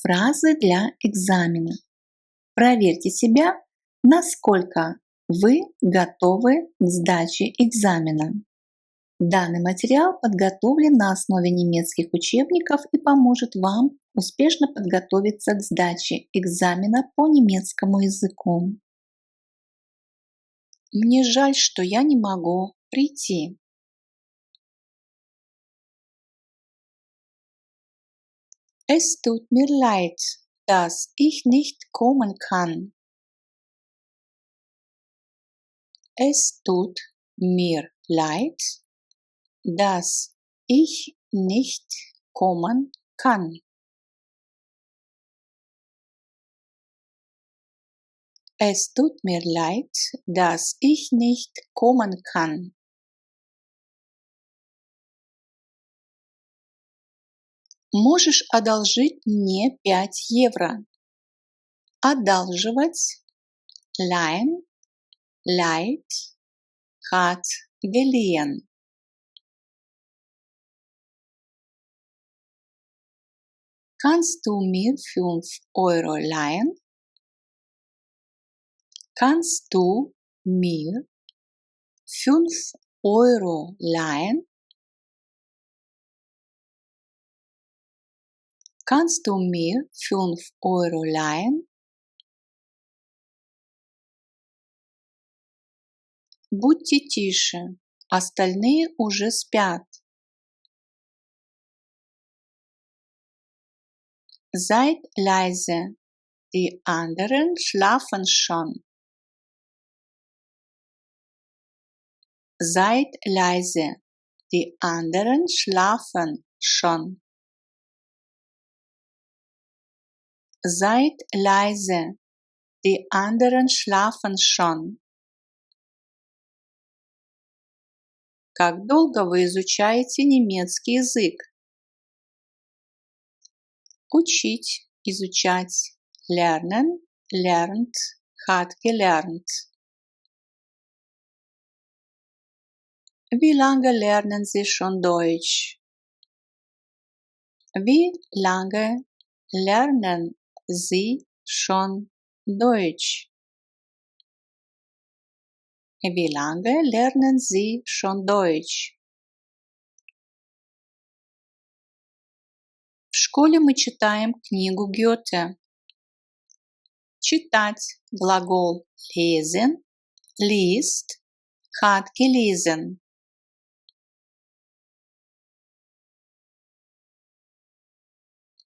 Фразы для экзамена. Проверьте себя, насколько вы готовы к сдаче экзамена. Данный материал подготовлен на основе немецких учебников и поможет вам успешно подготовиться к сдаче экзамена по немецкому языку. Мне жаль, что я не могу прийти. Es tut mir leid, dass ich nicht kommen kann. Es tut mir leid, dass ich nicht kommen kann. Es tut mir leid, dass ich nicht kommen kann. Можешь одолжить мне 5 евро? Одалживать, leihen, leiht, hat geliehen. Kannst du mir 5 Euro leihen? Kannst du mir 5 Euro leihen? Kannst du mir 5 Euro leihen? Будьте тише, остальные уже спят. Seid leise, die anderen schlafen schon. Seid leise, die anderen schlafen schon. Seid leise, die anderen schlafen schon. Как долго вы изучаете немецкий язык? Учить, изучать. Lernen, lernt, hat gelernt. Wie lange lernen Sie schon Deutsch? Wie lange lernen Sie schon Deutsch? Wie lange lernen Sie schon Deutsch? В школе мы читаем книгу Гёте. Читать глагол lesen, liest, hat gelesen.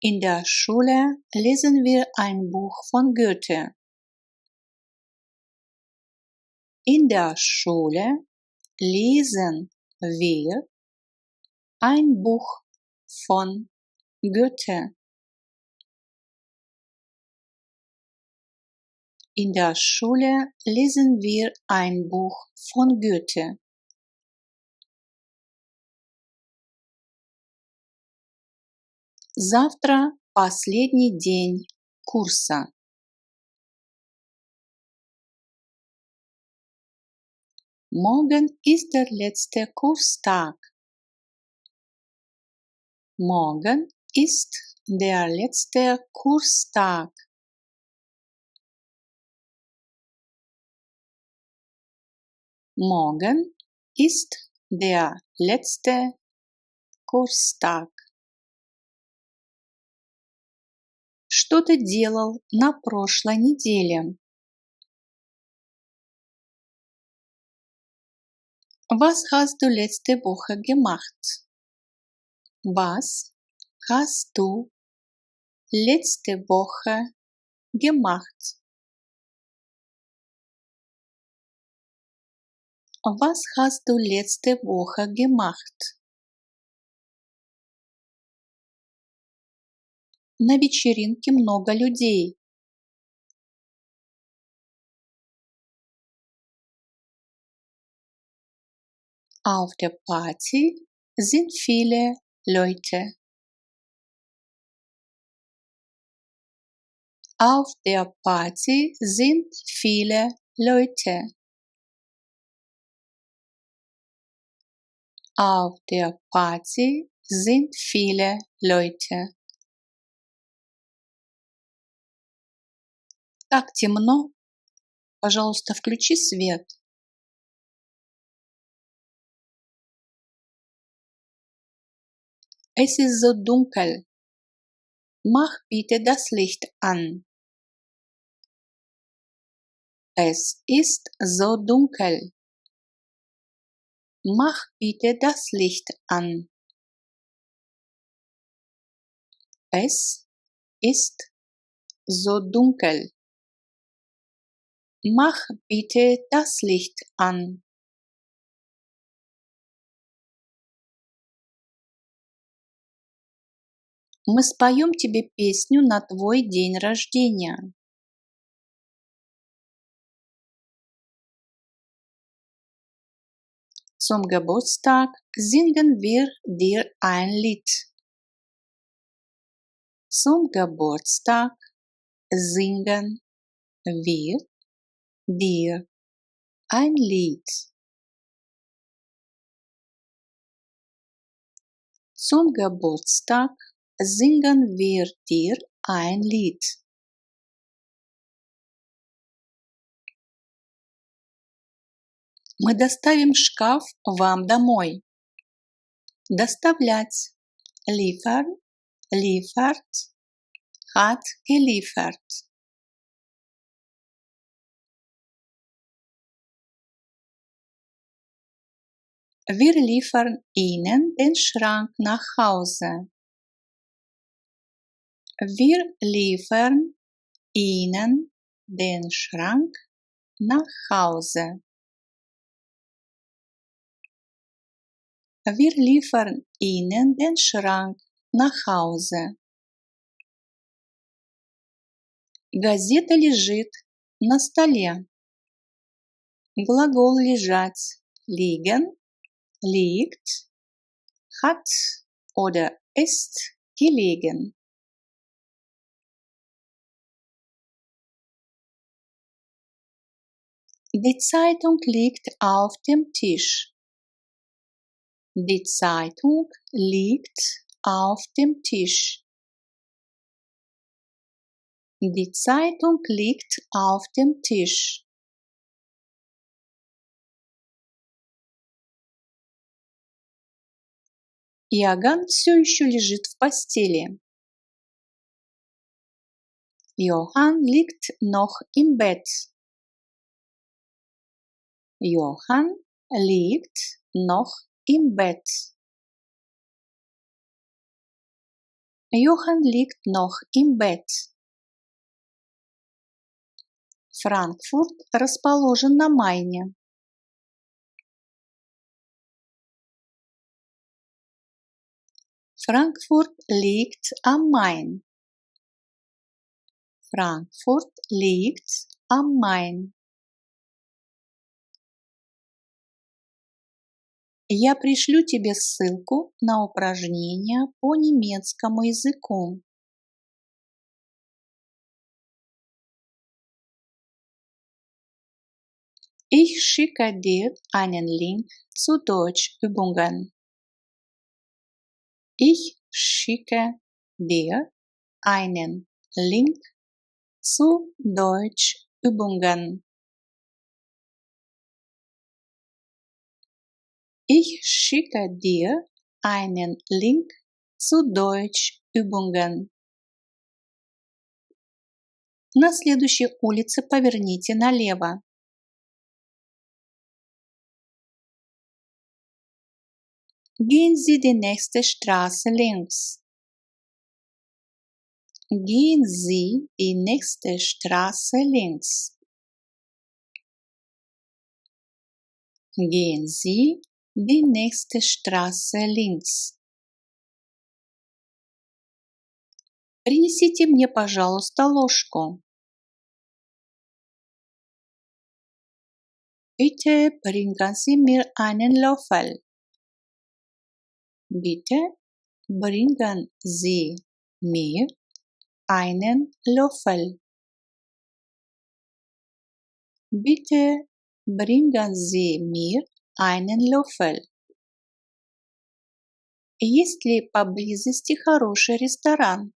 In der Schule lesen wir ein Buch von Goethe. In der Schule lesen wir ein Buch von Goethe. In der Schule lesen wir ein Buch von Goethe. Завтра последний день курса. Morgen ist der letzte Kurstag. Morgen ist der letzte Kurstag. Morgen ist der letzte Kurstag. Что ты делал на прошлой неделе? Was hast du letzte Woche gemacht? Was hast du letzte Woche gemacht? Was hast du letzte Woche gemacht? На вечеринке много людей. Auf der Party sind viele Leute. Auf der Party sind viele Leute. Auf der Party sind viele Leute. Так темно. Пожалуйста, включи свет. Es ist so dunkel. Mach bitte das Licht an. Es ist so dunkel. Mach bitte das Licht an. Es ist so dunkel. Mach bitte das Licht an. Мы споем тебе песню на твой день рождения. Zum Geburtstag singen wir dir ein Lied. Zum Geburtstag singen wir dir ein Lied. Zum Geburtstag singen wir dir ein Lied. Мы доставим шкаф вам домой. Доставлять. Liefern, liefert, hat geliefert. Wir liefern Ihnen den Schrank nach Hause. Wir liefern Ihnen den Schrank nach Hause. Wir liefern Ihnen den Schrank nach Hause. Газета лежит на столе. Глагол лежать. Liegen, liegt, hat oder ist gelegen. Die Zeitung liegt auf dem Tisch. Die Zeitung liegt auf dem Tisch. Die Zeitung liegt auf dem Tisch. Иоганн все еще лежит в постели. Johann liegt noch im Bett. Johann liegt noch im Bett. Johann liegt noch im Bett. Франкфурт расположен на Майне. Frankfurt liegt am Main. Frankfurt liegt am Main. Я пришлю тебе ссылку на упражнения по немецкому языку. Ich schicke dir einen Link zu Deutschübungen. Ich schicke dir einen Link zu Deutschübungen. Ich schicke dir einen Link zu Deutschübungen. На следующей улице поверните налево. Gehen Sie die nächste Straße links. Gehen Sie die nächste Straße links. Gehen Sie die nächste Straße links. Принесите мне, пожалуйста, ложку. Bitte bringen Sie mir einen Löffel. Bitte bringen Sie mir einen Löffel. Bitte bringen Sie mir einen Löffel. Есть ли поблизости хороший ресторан?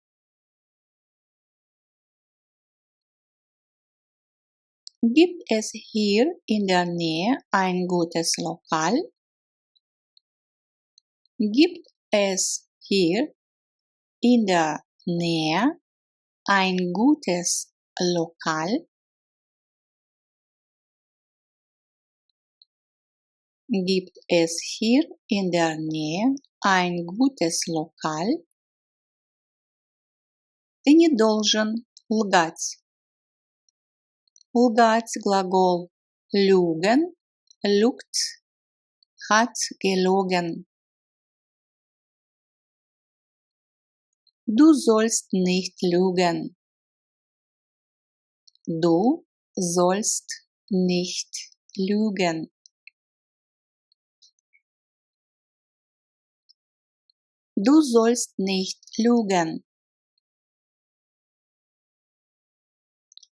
Gibt es hier in der Nähe ein gutes Lokal? Gibt es hier in der Nähe ein gutes Lokal? Gibt es hier in der Nähe ein gutes Lokal? Ты не должен лгать. Лгать глагол lügen, lügt, hat gelogen. Du sollst nicht lügen. Du sollst nicht lügen. Du sollst nicht lügen.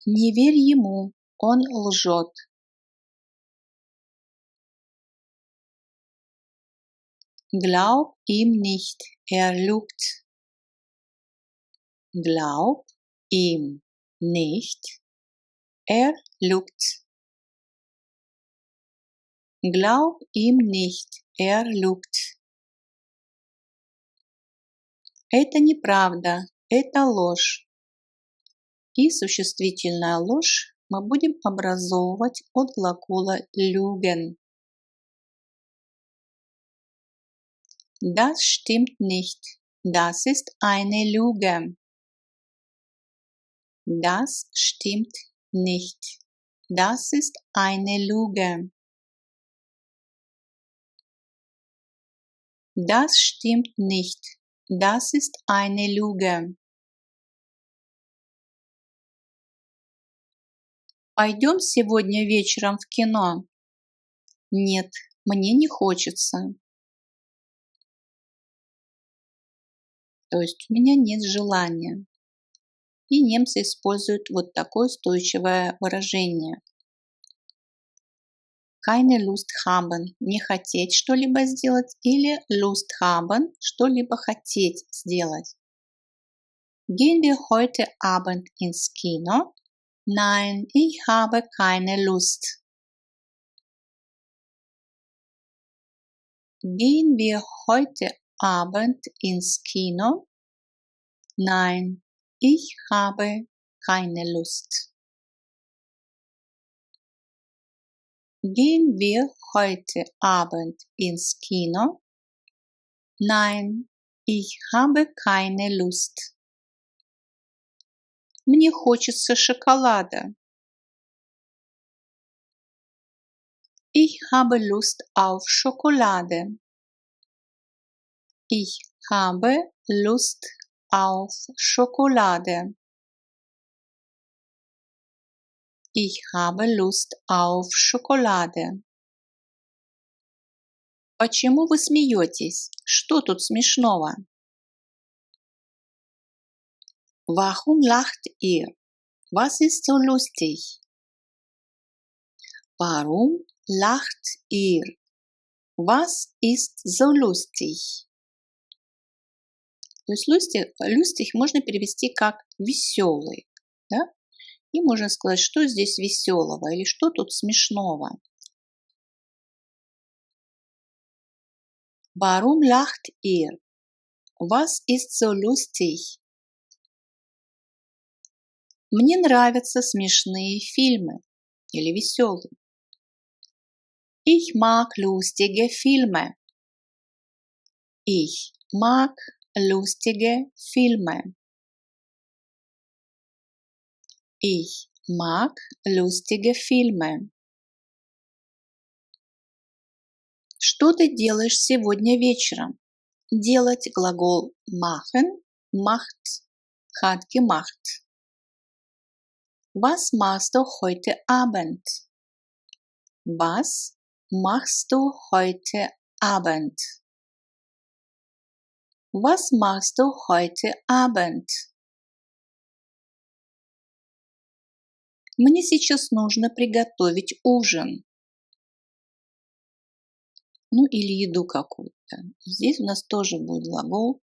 Не верь ему, он лжет. Glaub ihm nicht, er lügt. Glaub ihm nicht, er lügt. Glaub ihm nicht, er lügt. Это неправда, это ложь. И существительная ложь мы будем образовывать от глагола lügen. Das stimmt nicht. Das ist eine Lüge. Das stimmt nicht. Das ist eine Lüge. Das stimmt nicht. Das ist eine Lüge. Пойдем сегодня вечером в кино? Нет, мне не хочется. То есть у меня нет желания. И немцы используют вот такое устойчивое выражение. Keine Lust haben, не хотеть что-либо сделать, или Lust haben, что-либо хотеть сделать. Gehen wir heute Abend ins Kino? Nein, ich habe keine Lust. Gehen wir heute Abend ins Kino? Nein, ich habe keine Lust. Gehen wir heute Abend ins Kino? Nein, ich habe keine Lust. Мне хочется шоколада. Ich habe Lust auf Schokolade. Ich habe Lust auf Schokolade. Ich habe Lust auf Schokolade. Почему вы смеетесь? Что тут смешного? Warum lacht ihr? Was ist so lustig? Warum lacht ihr? Was ist so lustig? То есть lustig можно перевести как веселый, да? И можно сказать, что здесь веселого или что тут смешного. Warum lacht ihr? Was ist so lustig? Мне нравятся смешные фильмы или веселые. Ich mag lustige Filme. Ich mag lustige Filme. Ich mag lustige Filme. Что ты делаешь сегодня вечером? Делать глагол machen, macht, hat gemacht. Was machst du heute Abend? Was machst du heute Abend? Was machst du heute Abend? Мне сейчас нужно приготовить ужин. Ну или еду какую-то. Здесь у нас тоже будет глагол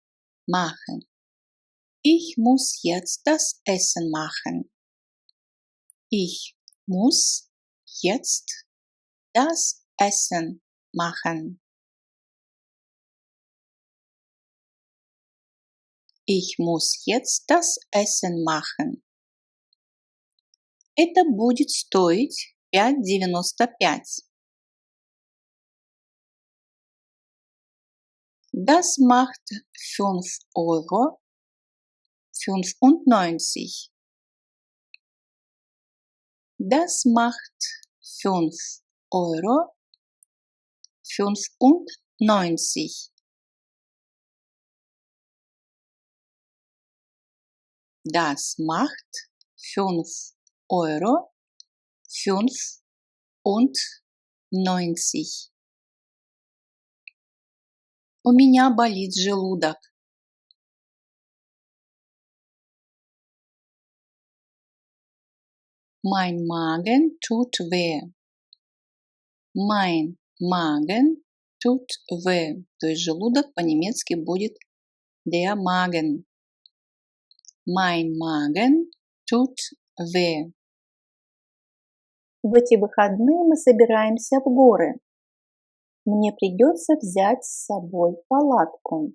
machen. Ich muss jetzt das Essen machen. Ich muss jetzt das Essen machen. Ich muss jetzt das Essen machen. Это будет стоить 5,95. Das macht 5,95 €. Das macht 5,95 €. Das macht 5,95 €. У меня болит желудок. Mein Magen tut weh. Mein Magen tut weh. То есть желудок по-немецки будет der Magen. Mein Magen tut weh. В эти выходные мы собираемся в горы. Мне придется взять с собой палатку.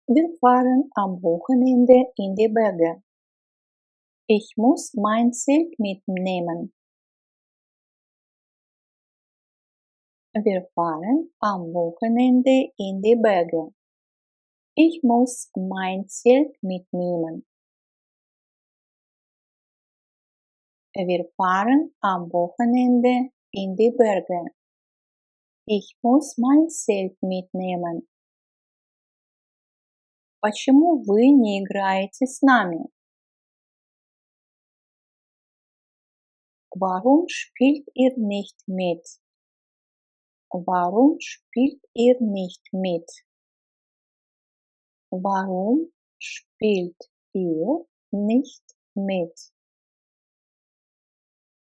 Wir fahren am Wochenende in die Berge. Ich muss mein Zelt mitnehmen. Wir fahren am Wochenende in die Berge. Ich muss mein Zelt mitnehmen. Wir fahren am Wochenende in die Berge. Ich muss mein Zelt mitnehmen. Почему вы не играете с нами? Warum spielt ihr nicht mit? Warum spielt ihr nicht mit? Warum spielt ihr nicht mit?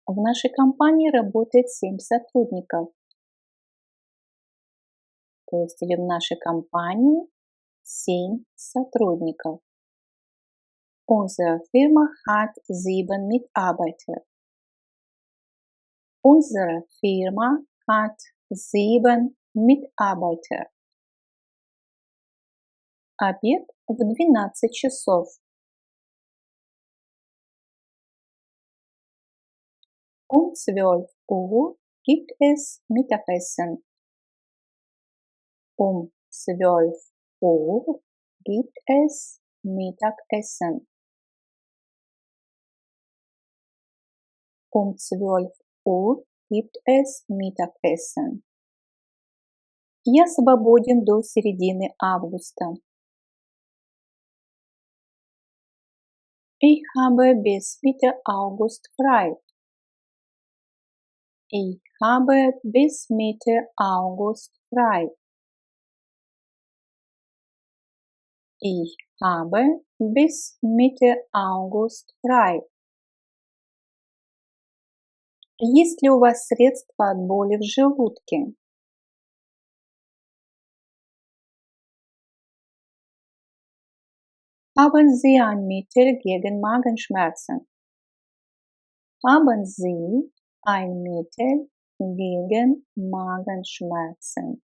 В нашей компании работает 7 сотрудников. То есть или в нашей компании 7 сотрудников. Unsere Firma hat 7 Mitarbeiter. Unsere Firma hat 7 Mitarbeiter. Обед в 12 часов. Um 12 Uhr gibt es Mittagessen. Um 12 Uhr gibt es Mittagessen. Um 12 Uhr gibt es Mittagessen. Я свободен до середины августа. Ich habe bis Mitte August frei. Ich habe bis Mitte August frei. Ich habe bis Mitte August frei. Есть ли у вас средства от боли в желудке? Haben Sie ein Mittel gegen Magenschmerzen? Haben Sie ein Mittel gegen Magenschmerzen?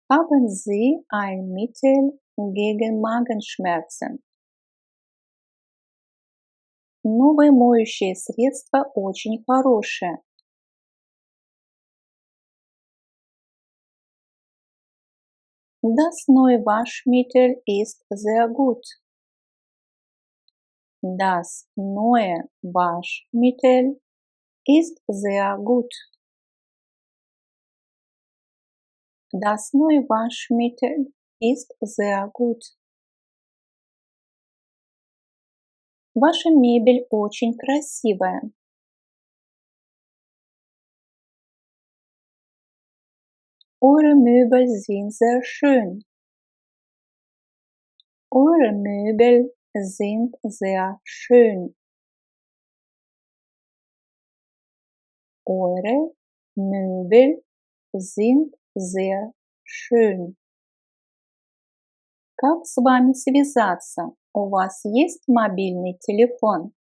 Haben Sie ein Mittel gegen Magenschmerzen? Новое моющее средство очень хорошее. Das neue Waschmittel ist sehr gut. Das neue Waschmittel ist sehr gut. Das neue Waschmittel ist sehr gut. Ваша мебель очень красивая. Eure Möbel sind sehr schön. Eure Möbel sind sehr schön. Eure Möbel sind sehr schön. Как с вами связаться? У вас есть мобильный телефон?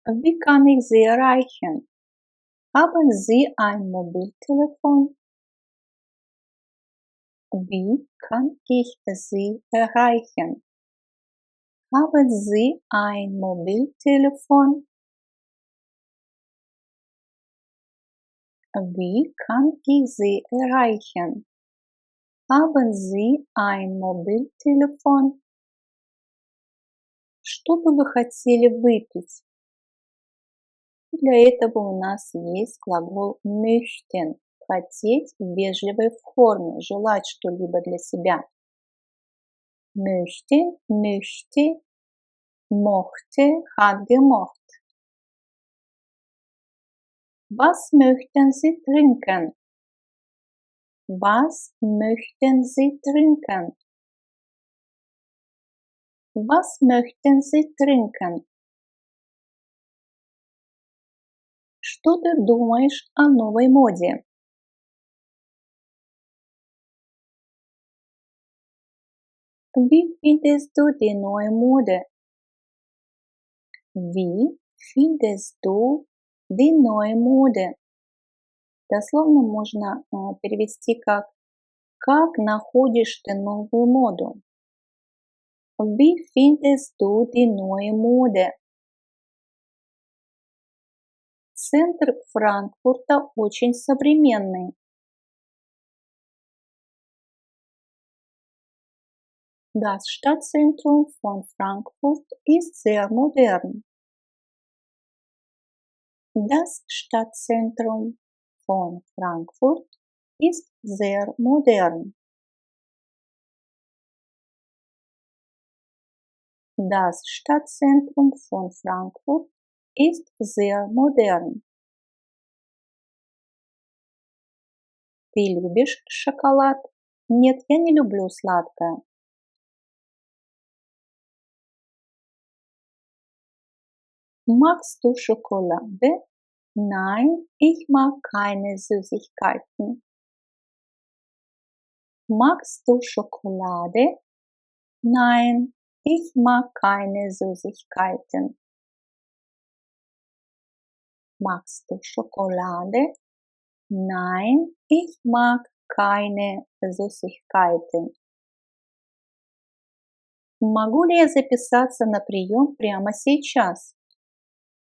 Wie kann ich Sie erreichen? Haben Sie ein Mobiltelefon? Wie kann ich Sie erreichen? Haben Sie ein Mobiltelefon? Wie kann ich Sie erreichen? Haben Sie ein Mobiltelefon? Что бы вы хотели выпить? Для этого у нас есть глагол möchten – хотеть в вежливой форме, желать что-либо для себя. Möchte, möchte, mochte, hat gemocht. Was möchten Sie trinken? Was möchten Sie trinken? Was möchten Sie trinken? Что ты думаешь о новой моде? Wie findest du die neue Mode? Wie findest du die neue Mode? Дословно можно перевести как находишь ты новую моду? Wie findest du die neue Mode? Центр Франкфурта очень современный. Das Stadtzentrum von Frankfurt ist sehr modern. Das Stadtzentrum von Frankfurt ist sehr modern. Das Stadtzentrum von Frankfurt ist sehr modern. Ты любишь шоколад? Нет, я не люблю сладкое. Magst du Schokolade? Nein, ich mag keine Süßigkeiten. Magst du Schokolade? Nein, ich mag keine Süßigkeiten. Magst du Schokolade? Nein, ich mag keine Süßigkeiten. Могу ли я записаться на прием прямо сейчас?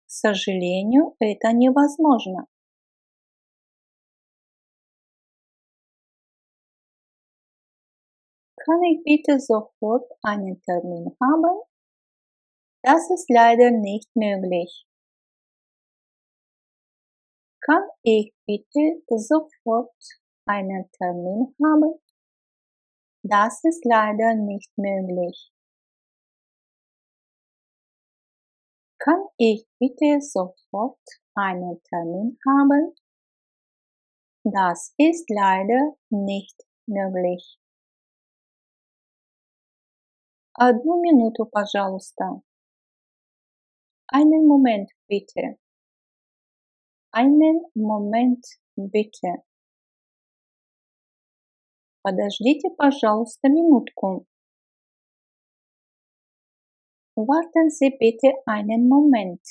К сожалению, это невозможно. Kann ich bitte sofort einen Termin haben? Das ist leider nicht möglich. Kann ich bitte sofort einen Termin haben? Das ist leider nicht möglich. Kann ich bitte sofort einen Termin haben? Das ist leider nicht möglich. Одну минуту, пожалуйста. Einen Moment bitte. Einen Moment bitte. Подождите, пожалуйста, минутку. Warten Sie bitte einen Moment.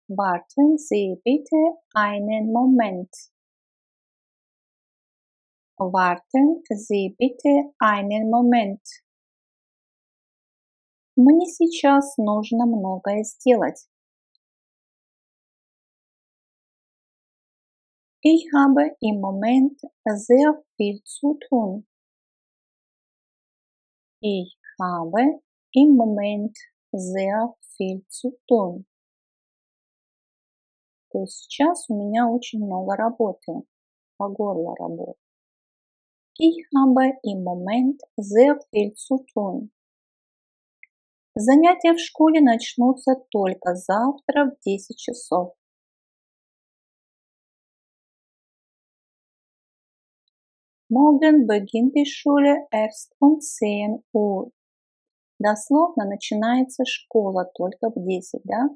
Warten Sie bitte einen Moment. Warten Sie bitte einen Moment. Мне сейчас нужно многое сделать. Ich habe im Moment sehr viel zu tun. Ich habe im Moment sehr viel zu tun. То есть сейчас у меня очень много работы, по горло работы. Ich habe im Moment sehr viel zu tun. Занятия в школе начнутся только завтра в 10 часов. Morgen beginnt die Schule erst um 10 Uhr. Дословно начинается школа только в 10, да?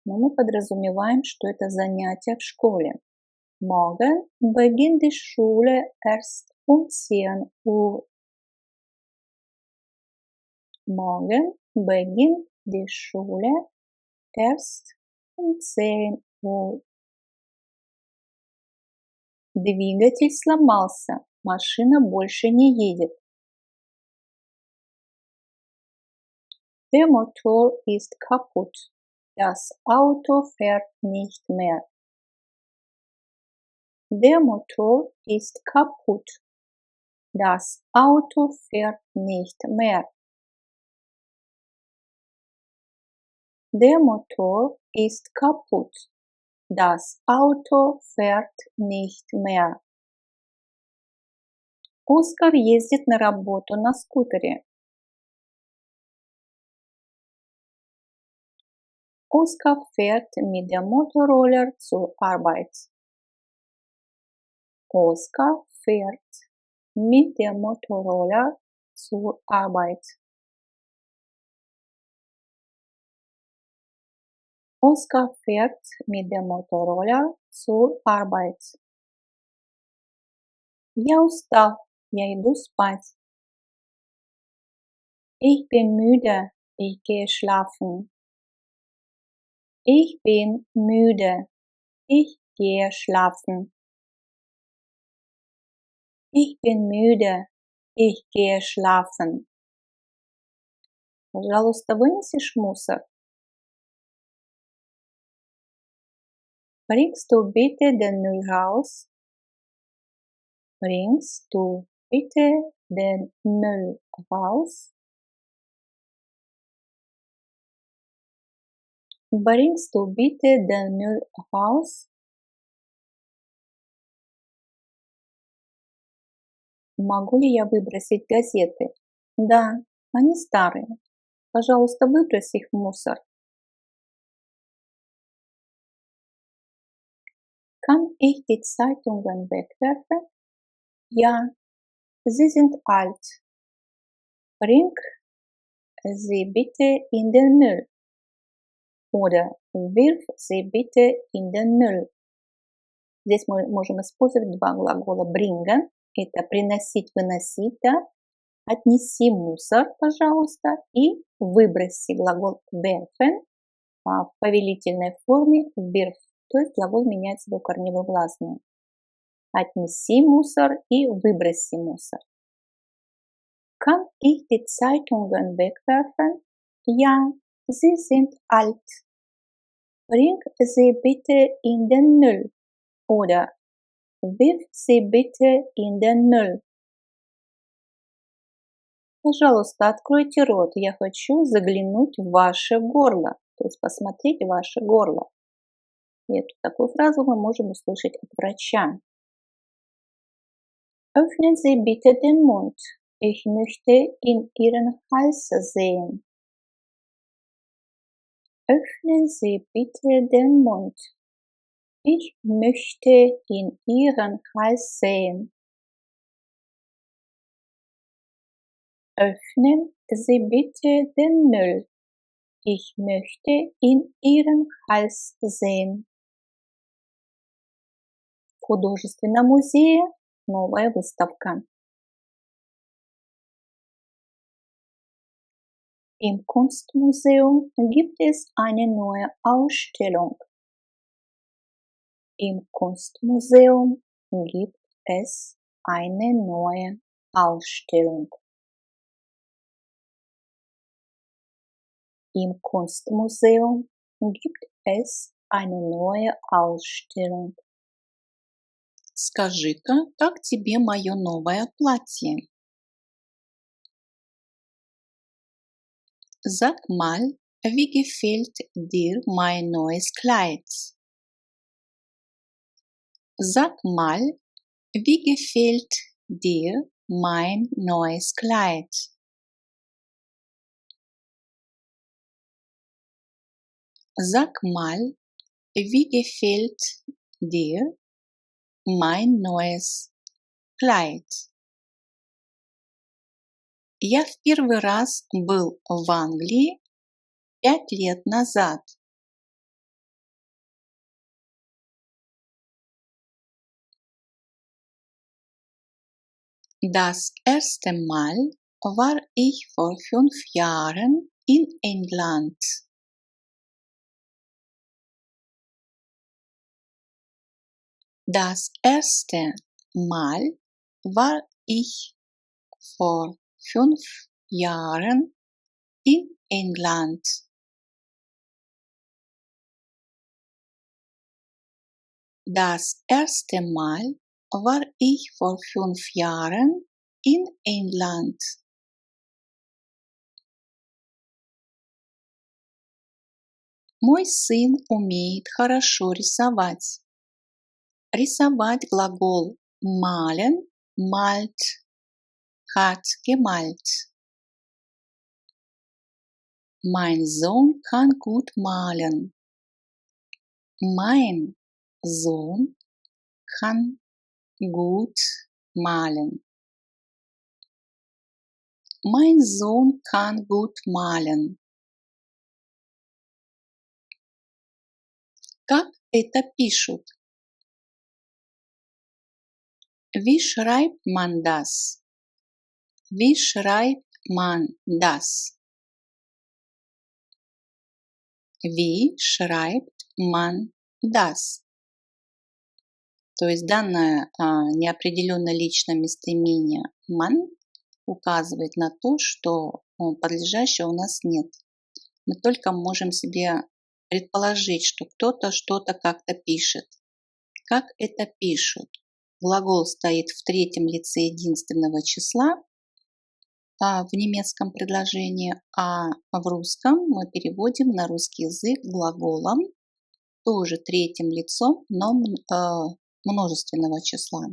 Но мы подразумеваем, что это занятия в школе. Morgen beginnt die Schule erst um 10 Uhr. Morgen beginnt die Schule erst um 10 Uhr. Двигатель сломался, машина больше не едет. Der Motor ist kaputt, das Auto fährt nicht mehr. Der Motor ist kaputt, das Auto fährt nicht mehr. Der Motor ist kaputt, das Auto fährt nicht mehr. Оскар ездит на работу на скутере. Oskar fährt mit dem Motorroller zur Arbeit. Oskar fährt mit dem Motorroller zur Arbeit. Oskar fährt mit dem Motorroller zur Arbeit. Я устал, я иду спать. Ich bin müde, ich gehe schlafen. Ich bin müde, ich gehe schlafen. Ich bin müde, ich gehe schlafen. Пожалуйста, вынесешь мусор? Bringst du bitte den Müll raus? Bringst du bitte den Müll raus? Bringst du bitte den Müll raus? Могу ли я выбросить газеты? Да, они старые. Пожалуйста, выбрось их в мусор. Kann ich die Zeitungen wegwerfen? Ja, sie sind alt. Bring sie bitte in den Müll. Oder wirf sie bitte in den Müll. Здесь мы можем использовать два глагола bringen. Это приносить, выносить, да? Отнеси мусор, пожалуйста, и выброси глагол werfen в повелительной форме wirf. То есть глагол меняет свою корневую гласную. Отнеси мусор и выброси мусор. Kann ich die Zeitungen wegwerfen? Ja, sie sind alt. Bring sie bitte in den Müll. Oder wirf sie bitte in den Müll. Пожалуйста, откройте рот. Я хочу заглянуть в ваше горло. То есть посмотреть в ваше горло. И эту такую фразу мы можем услышать от врача. Öffnen Sie bitte den Mund. Ich möchte in Ihren Hals sehen. Öffnen Sie bitte den Mund. Ich möchte in Ihren Hals sehen. Öffnen Sie bitte den Müll. Ich möchte in Ihren Hals sehen. В художественном музее новая выставка. Im Kunstmuseum gibt es eine neue Ausstellung. Im Kunstmuseum gibt es eine neue Ausstellung. Im Kunstmuseum gibt es eine neue Ausstellung. Скажи-ка, как тебе мое новое платье? Sag mal, wie gefällt dir mein neues Kleid? Sag mal, wie gefällt dir mein neues Kleid? Sag mal, wie gefällt dir mein neues Kleid? Я в первый раз был в Англии 5 лет назад. Das erste Mal war ich vor 5 Jahren in England. Das erste Mal war ich vor 5 Jahren in England. Das erste Mal war ich vor 5 Jahren in England. Мой сын умеет хорошо рисовать. Рисовать глагол malen, malt, hat gemalt. Mein Sohn kann gut malen. Mein Sohn kann gut malen. Mein Sohn kann gut malen. Как это пишут? Wie schreibt man das? Wie schreibt man das? Wie schreibt man das? То есть данное неопределенное личное местоимение man указывает на то, что подлежащего у нас нет. Мы только можем себе предположить, что кто-то что-то как-то пишет. Как это пишут? Глагол стоит в третьем лице единственного числа в немецком предложении, а в русском мы переводим на русский язык глаголом тоже третьим лицом, но множественного числа.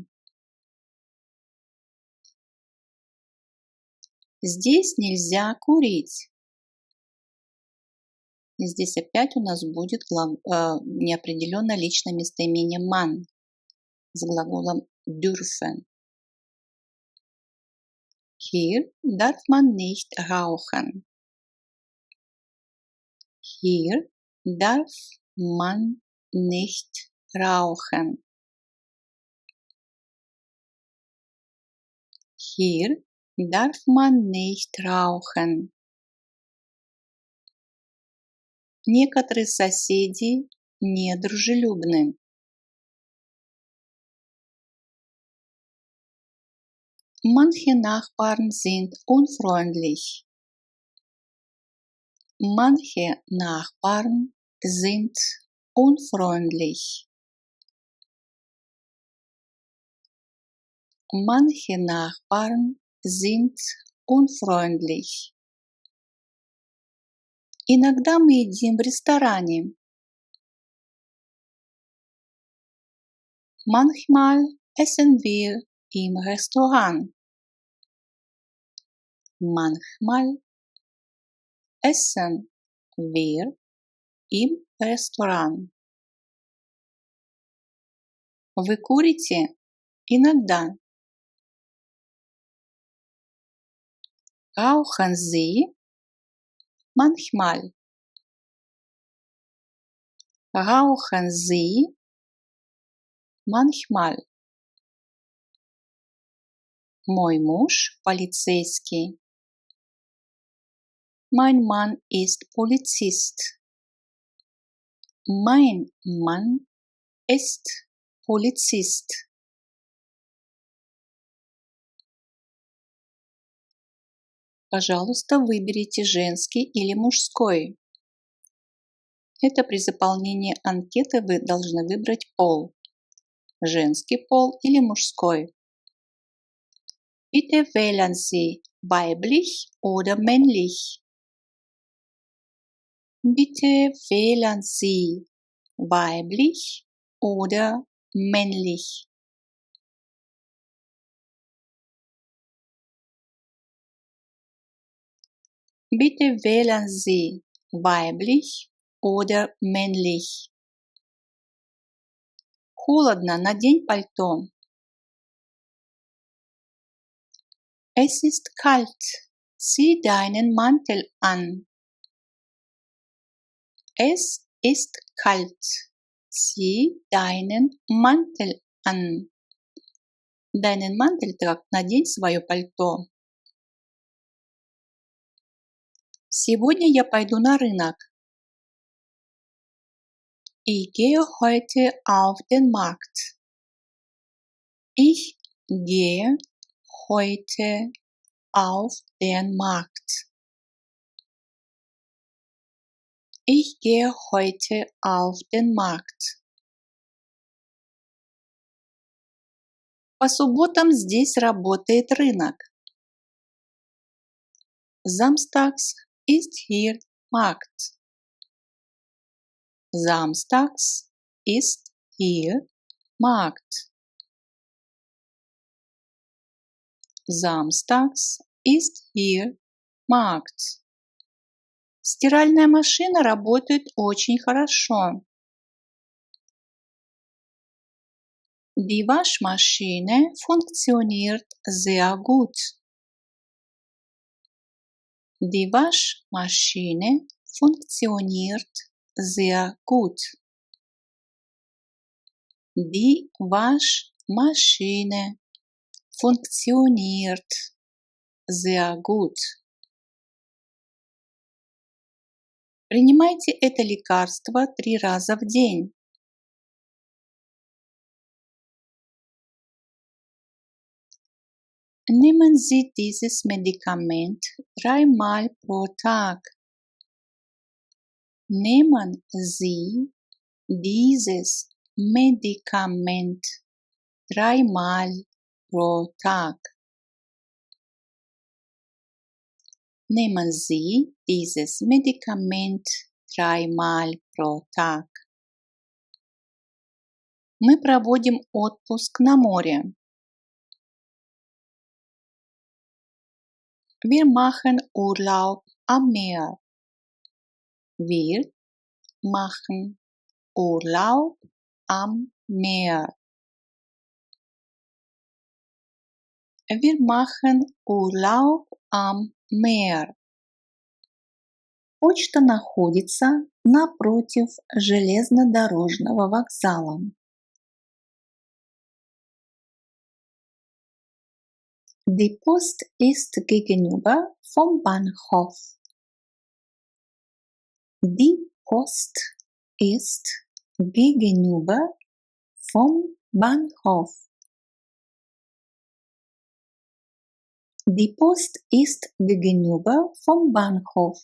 Здесь нельзя курить. И здесь опять у нас будет неопределенное личное местоимение man с глаголом dürfen. Hier darf man nicht rauchen. Hier darf man nicht rauchen. Hier darf man nicht rauchen. Некоторые соседи недружелюбны. Manche Nachbarn sind unfreundlich. Manche Nachbarn sind unfreundlich. Manche Nachbarn sind unfreundlich. Иногда мы едим в ресторане. Manchmal essen wir im Restaurant. Manchmal essen wir im Restaurant. Вы курите? Иногда. Rauchen Sie? Manchmal. Rauchen Sie? Manchmal. Мой муж полицейский. Mein Mann ist Polizist. Mein Mann ist Polizist. Пожалуйста, выберите женский или мужской. Это при заполнении анкеты вы должны выбрать пол. Женский пол или мужской. Bitte wählen Sie weiblich oder männlich. Bitte wählen Sie weiblich oder männlich. Bitte wählen Sie weiblich oder männlich. Холодно, надень пальто. Es ist kalt, zieh deinen Mantel an. Es ist kalt, zieh deinen Mantel an. Deinen Mantel trag, надень свое пальто. Сегодня я пойду на рынок. Ich gehe heute auf den Markt. Ich gehe heute auf den Markt. Ich gehe heute auf den Markt. По субботам здесь работает рынок. Samstags ist hier Markt. Samstags ist hier Markt. Samstags ist hier Markt. Стиральная машина работает очень хорошо. Die Waschmaschine funktioniert sehr gut. Die Waschmaschine funktioniert sehr gut. Die Waschmaschine funktioniert sehr gut. Принимайте это лекарство 3 раза в день. Nehmen Sie dieses Medikament 3-mal pro Tag. Nehmen Sie dieses Medikament 3-mal pro Tag. Nehmen Sie dieses Medikament 3-mal pro Tag. Мы проводим отпуск на море. Wir machen Urlaub am Meer. Wir machen Urlaub am Meer. Wir machen Urlaub am Meer. Почта находится напротив железнодорожного вокзала. Die Post ist gegenüber vom Bahnhof. Die Post ist gegenüber vom Bahnhof. Die Post ist gegenüber vom Bahnhof.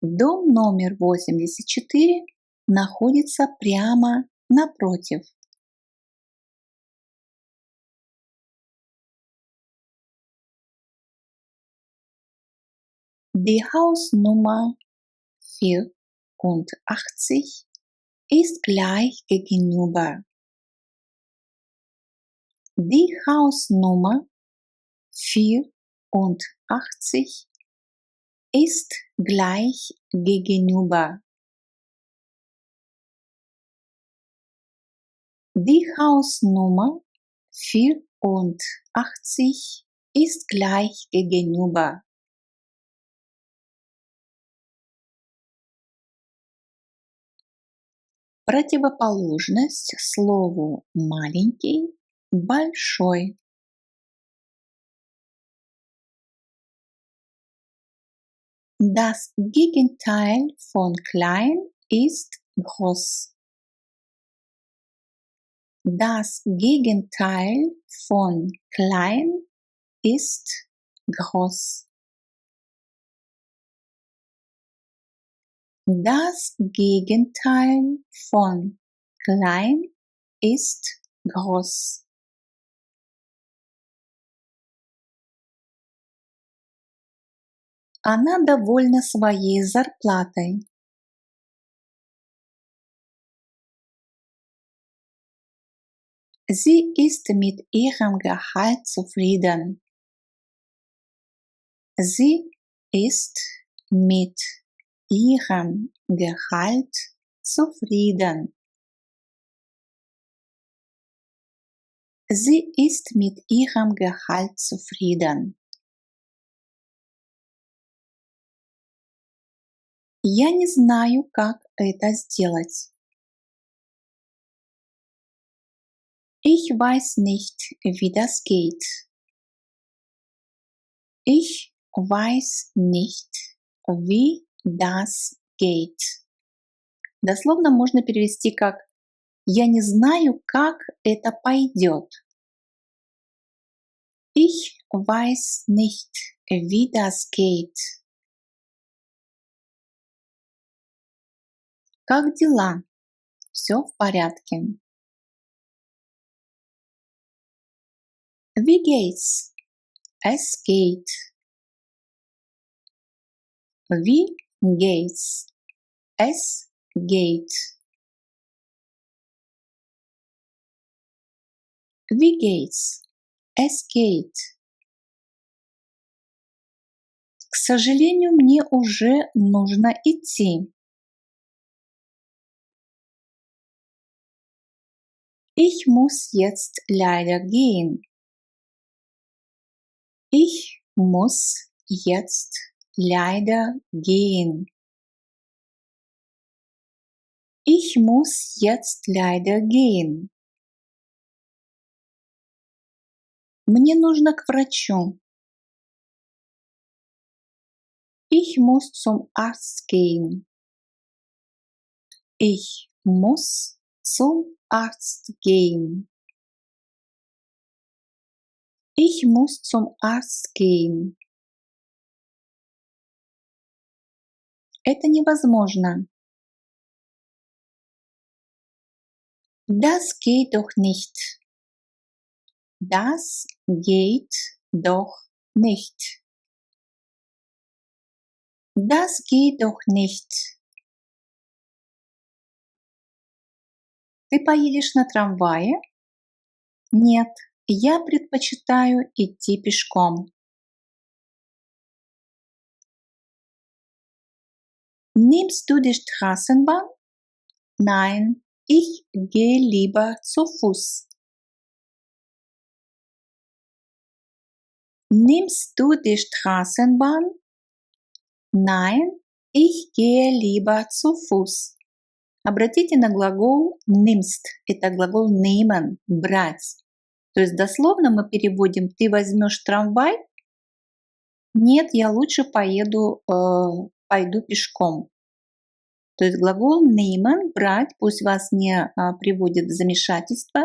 Дом номер 84 находится прямо напротив. Die Hausnummer 84 ist gleich gegenüber. Die Hausnummer 84 ist gleich gegenüber. Die Hausnummer 84 ist gleich gegenüber. Противоположность слову маленький – большой. Das Gegenteil von klein ist groß. Das Gegenteil von klein ist groß. Das Gegenteil von klein ist groß. Она довольна своей зарплатой. Sie ist mit ihrem Gehalt zufrieden. Sie ist mit ihrem Gehalt zufrieden. Sie ist mit ihrem Gehalt zufrieden. Я не знаю, как это сделать. Ich weiß nicht, wie das geht. Ich weiß nicht, wie das geht. Дословно можно перевести как «Я не знаю, как это пойдет». Ich weiß nicht, wie das geht. Как дела? Все в порядке. Wie geht's? Es geht. Wie geht's? Es geht. Wie geht's? Es geht. К сожалению, мне уже нужно идти. Ich muss jetzt leider gehen. Ich muss jetzt leider gehen. Ich muss jetzt leider gehen. Мне нужно к врачу. Ich muss zum Arzt gehen. Ich muss zum Arzt gehen. Ich muss zum Arzt gehen. Это невозможно. Das geht doch nicht. Das geht doch nicht. Das geht doch nicht. Ты поедешь на трамвае? Нет, я предпочитаю идти пешком. Nimmst du die Straßenbahn? Nein, ich gehe lieber zu Fuß. Nimmst du die Straßenbahn? Nein, ich gehe lieber zu Fuß. Обратите на глагол nimmst. Это глагол nehmen, брать. То есть дословно мы переводим «ты возьмешь трамвай?» «Нет, я лучше пойду пешком». То есть глагол nehmen, брать, пусть вас не приводит в замешательство,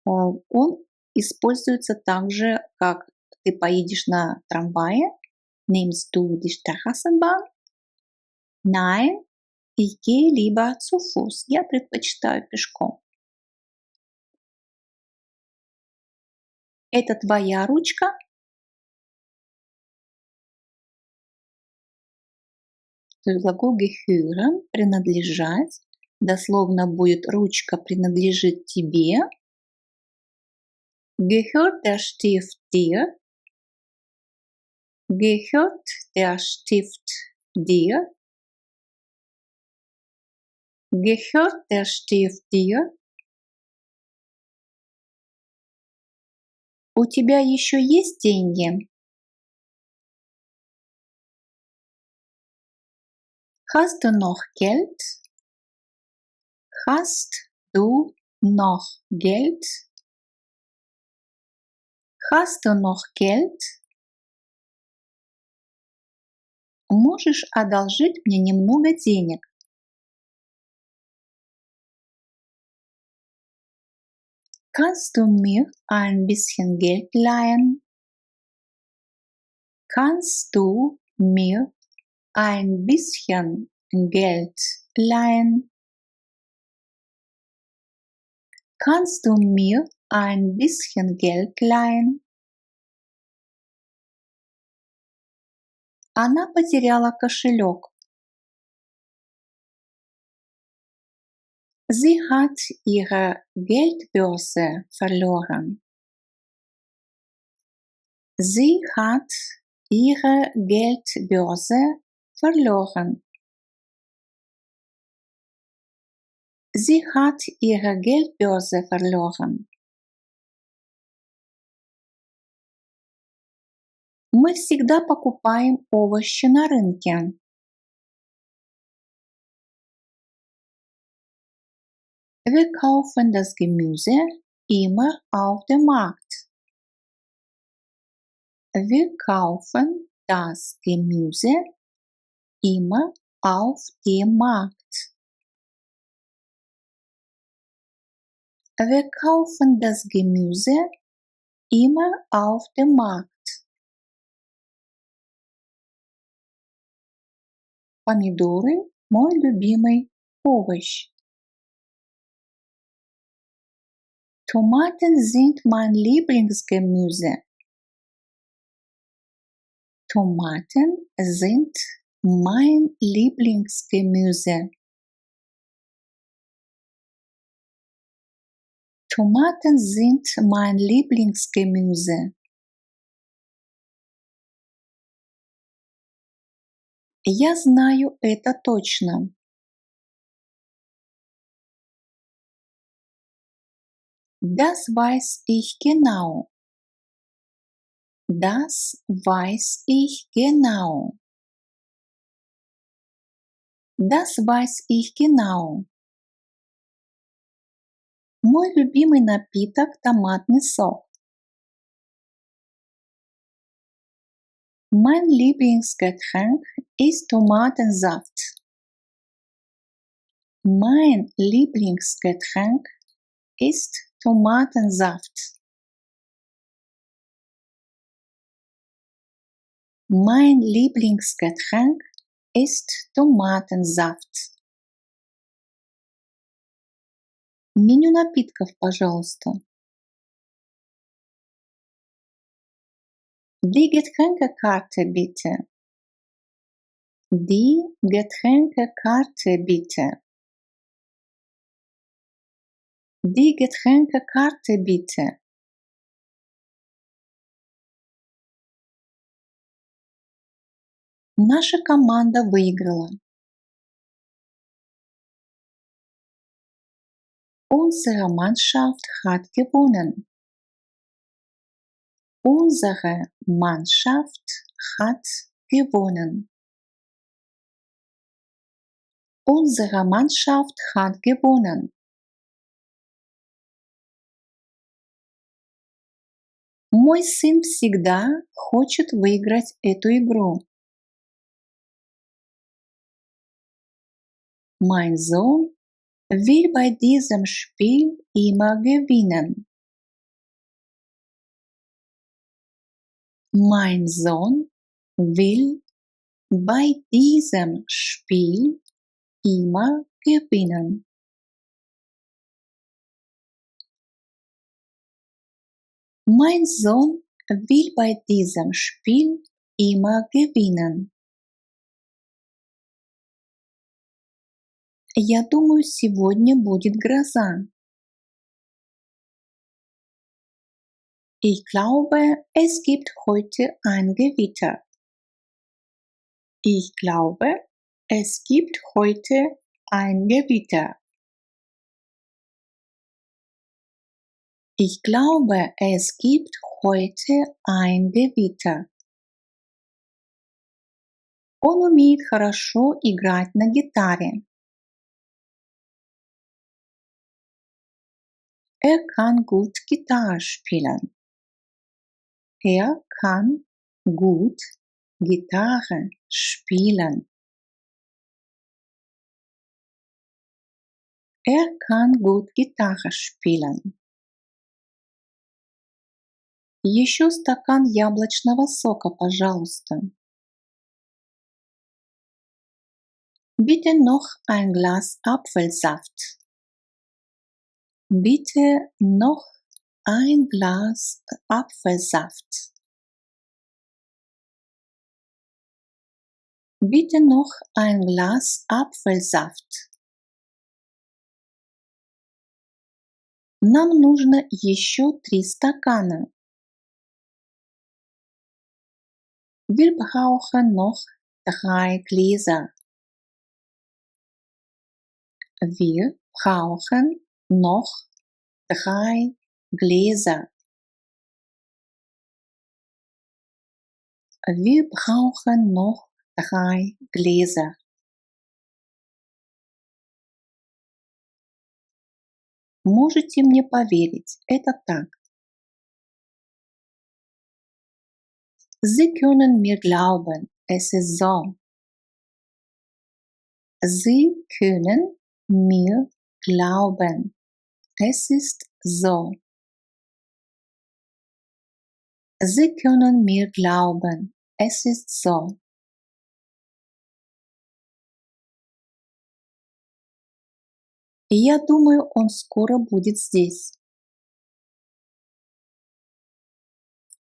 он используется также, как ты поедешь на трамвае. Nimmst du die Straßenbahn? Nein, ich gehe lieber zu Fuß. Я предпочитаю пешком. Это твоя ручка? То есть глагол gehören, принадлежать. Дословно будет ручка принадлежит тебе. Gehört der Stift dir? Gehört der Stift dir? Gehört der Stift dir? У тебя еще есть деньги? Hast du noch Geld? Hast du noch Geld? Hast du noch Geld? Можешь одолжить мне немного денег? Kannst du mir ein bisschen Geld leihen? Kannst du mir ein bisschen Geld leihen? Kannst du mir ein bisschen Geld leihen? Она потеряла кошелек. Sie hat ihre Geldbörse verloren. Sie hat ihre Geldbörse verloren. Sie hat ihre Geldbörse verloren. Мы всегда покупаем овощи на рынке. Wir kaufen das Gemüse immer auf dem Markt. Wir kaufen das Gemüse immer auf dem Markt. Wir kaufen das Gemüse immer auf dem Markt. Помидоры – мой любимый овощ. Tomaten sind mein Lieblingsgemüse. Tomaten sind mein Lieblingsgemüse. Tomaten sind mein Lieblingsgemüse. Я знаю это точно. Das weiß ich genau. Das weiß ich genau. Das weiß ich genau. Мой любимый напиток – томатный сок. Mein Lieblingsgetränk ist Tomatensaft. Mein Lieblingsgetränk ist Tomatensaft. Mein Lieblingsgetränk ist Tomatensaft. Меню напитков, пожалуйста. Die Getränkekarte bitte. Die Getränkekarte bitte. Die Getränkekarte bitte. Наша команда выиграла. Unsere Mannschaft hat gewonnen. Unsere Mannschaft hat gewonnen. Unsere Mannschaft hat gewonnen. Мой сын всегда хочет выиграть эту игру. Mein Sohn will bei diesem Spiel immer gewinnen. Mein Sohn will bei diesem Spiel immer gewinnen. Mein Sohn will bei diesem Spiel immer gewinnen. Я думаю, сегодня будет гроза. Ich glaube, es gibt heute ein Gewitter. Ich glaube, es gibt heute ein Gewitter. Ich glaube, es gibt heute ein Gewitter. Он умеет хорошо играть на гитаре. Er kann gut Gitarre spielen. Er kann gut Gitarre spielen. Er kann gut Gitarre spielen. Еще стакан яблочного сока, пожалуйста. Bitte noch ein Glas Apfelsaft. Bitte noch ein Glas Apfelsaft. Bitte noch ein Glas Apfelsaft. Нам нужно еще 3 стакана. Wir brauchen noch 3 Gläser. Wir brauchen noch 3 Gläser. Wir brauchen noch 3 Gläser. Можете мне поверить, это так. Sie können mir glauben, es ist so. Sie können mir glauben, es ist so. Sie können mir glauben, es ist so. Я думаю, он скоро будет здесь.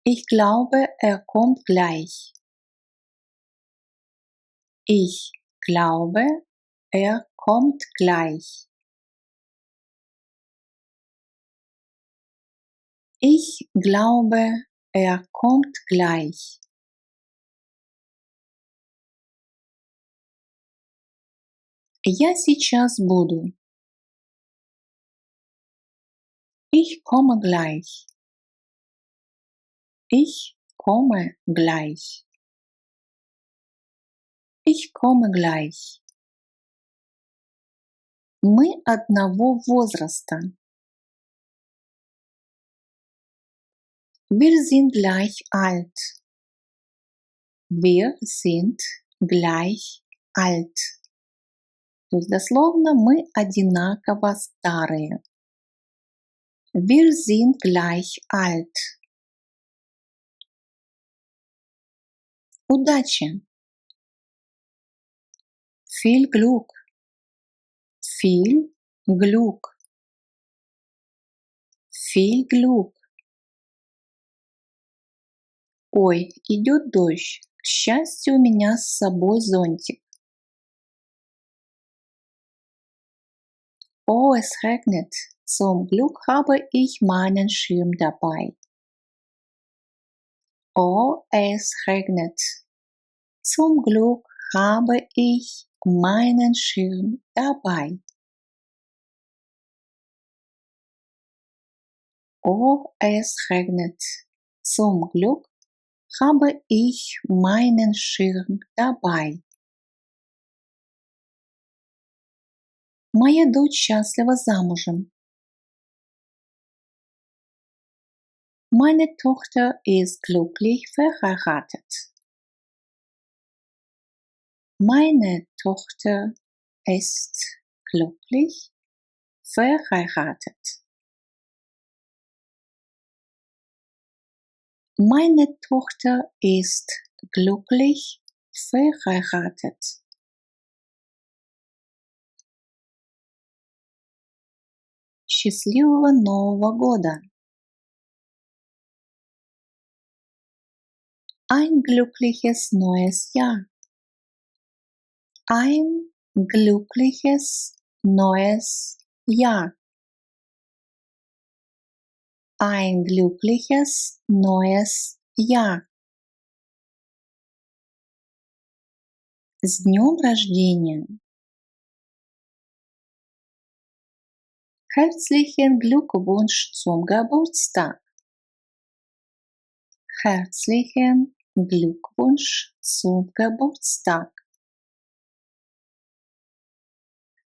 Ich glaube, er kommt gleich. Ich glaube, er kommt gleich. Ich glaube, er kommt gleich. Я сейчас буду. Ich komme gleich. Ich komme gleich. Ich komme gleich. Мы одного возраста. Wir sind gleich alt. Wir sind gleich alt. То есть дословно мы одинаково старые. Wir sind gleich alt. Удачи! Viel Glück. Viel Glück. Viel Glück. Ой, идет дождь. К счастью, у меня с собой зонтик. Oh, es regnet. Zum Glück habe ich meinen Schirm dabei. Oh, es regnet. Zum Glück habe ich meinen Schirm dabei. Oh, es regnet. Zum Glück habe ich meinen Schirm dabei. Моя дочь счастлива замужем. Meine Tochter ist glücklich verheiratet. Meine Tochter ist glücklich verheiratet. Meine Tochter ist glücklich verheiratet. Счастливого Нового года! Ein glückliches neues Jahr! Ein glückliches neues Jahr! Ein glückliches neues Jahr! С днем рождения! Herzlichen Glückwunsch zum Geburtstag! Herzlichen Glückwunsch zum Geburtstag!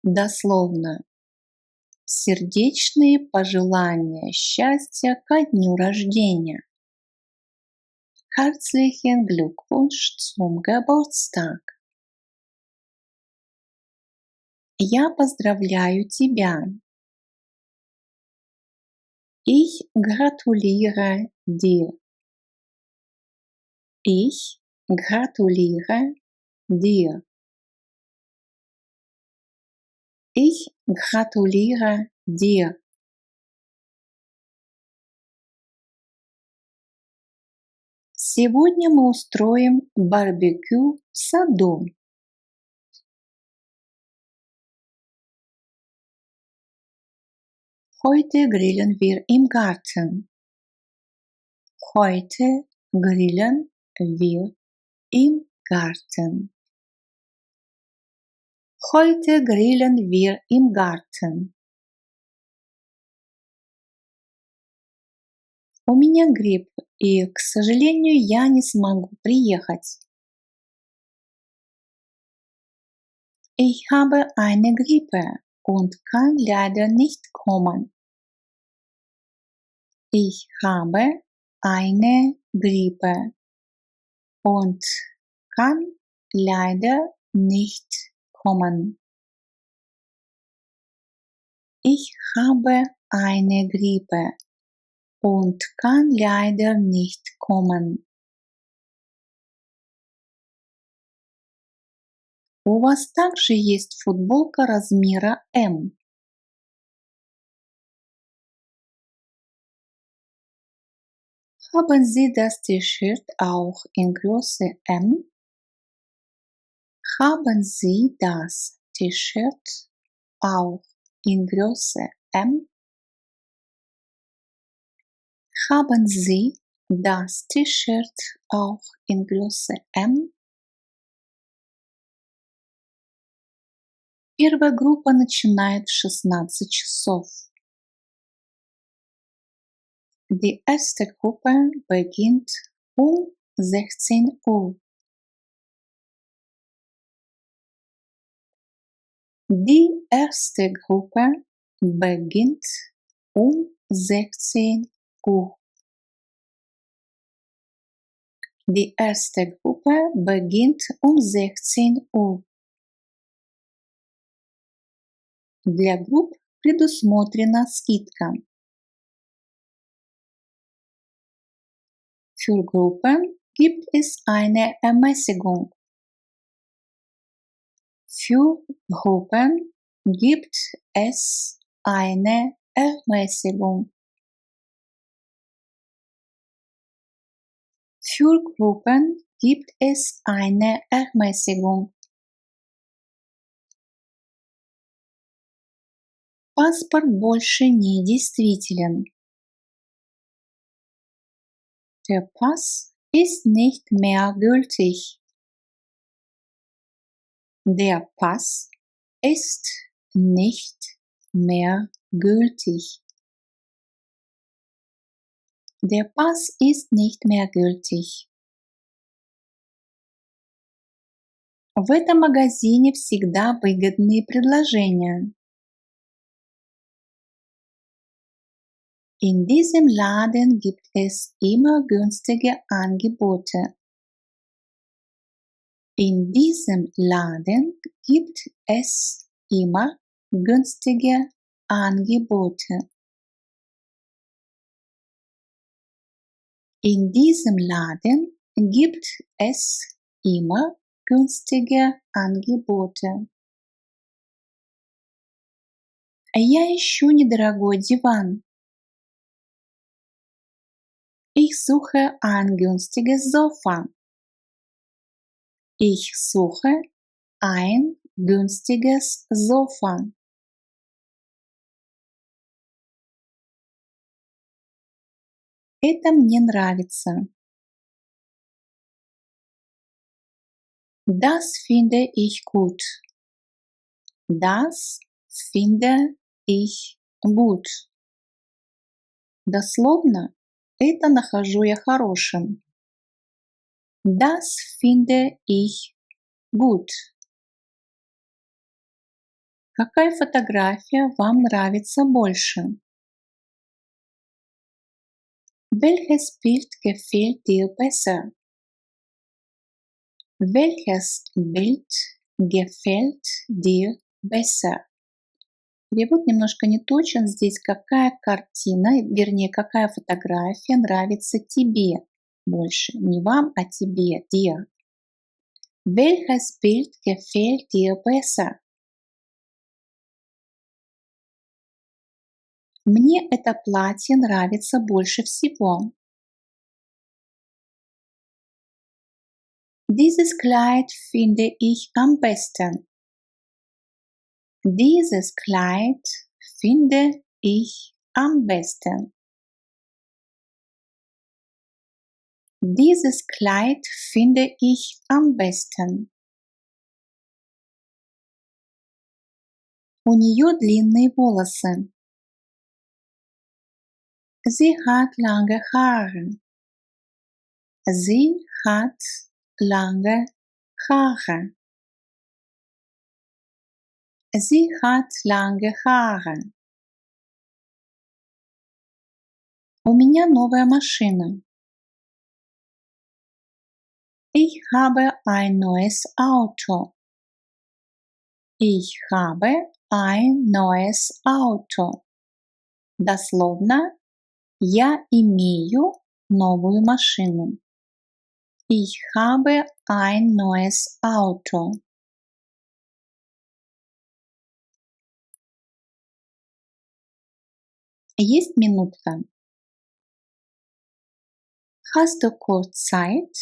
Дословно. Сердечные пожелания счастья ко дню рождения. Herzlichen Glückwunsch zum Geburtstag! Я поздравляю тебя. Ich gratuliere dir. Ich gratuliere dir. Ich gratuliere dir. Сегодня мы устроим барбекю в саду. Heute grillen wir im Garten. Heute grillen wir im Garten. Heute grillen wir im Garten. У меня грипп, и, к сожалению, я не смогу приехать. Ich habe eine Grippe und kann leider nicht kommen. Ich habe eine Grippe und kann leider nicht kommen. Ich habe eine Grippe und kann leider nicht kommen. У вас также есть футболка размера М. Haben Sie das T-Shirt auch in Größe M? Haben Sie das T-Shirt auch in Größe M? Haben Sie das T-Shirt auch in Größe M? Первая группа начинает в 16 часов. Die erste Gruppe beginnt um 16 Uhr. Die erste Gruppe beginnt um 16 Uhr. Die erste Gruppe beginnt um 16 Uhr. Для групп предусмотрена скидка. Für Gruppen gibt es eine Ermäßigung. Für Gruppen gibt es eine Ermäßigung. Für Gruppen gibt es eine Ermäßigung. Паспорт больше не действителен. Der Pass ist nicht mehr gültig. Der Pass ist nicht mehr gültig. Der Pass ist nicht mehr gültig. В этом магазине всегда выгодные предложения. In diesem Laden gibt es immer günstige Angebote. In diesem Laden gibt es immer günstige Angebote. In diesem Laden gibt es immer günstige Angebote. Я ищу недорогой диван. Ich suche ein günstiges Sofa. Ich suche ein günstiges Sofa. Это мне нравится. Das finde ich gut. Das finde ich gut. Дословно, это нахожу я хорошим. Das finde ich gut. Какая фотография вам нравится больше? Welches Bild gefällt dir besser? Welches Bild gefällt dir besser? Перевод немножко не точен. Здесь какая картина, вернее, какая фотография нравится тебе больше. Не вам, а тебе, dir. Welches Bild gefällt dir besser? Мне это платье нравится больше всего. Dieses Kleid finde ich am besten. Dieses Kleid finde ich am besten. Dieses Kleid finde ich am besten. У нее длинные волосы. Sie hat lange Haare. Sie hat lange Haare. Sie hat lange Haare. У меня новая машина. Ich habe ein neues Auto. Ich habe ein neues Auto. Дословно, я имею новую машину. Ich habe ein neues Auto. Есть минутка? Hast du kurz Zeit?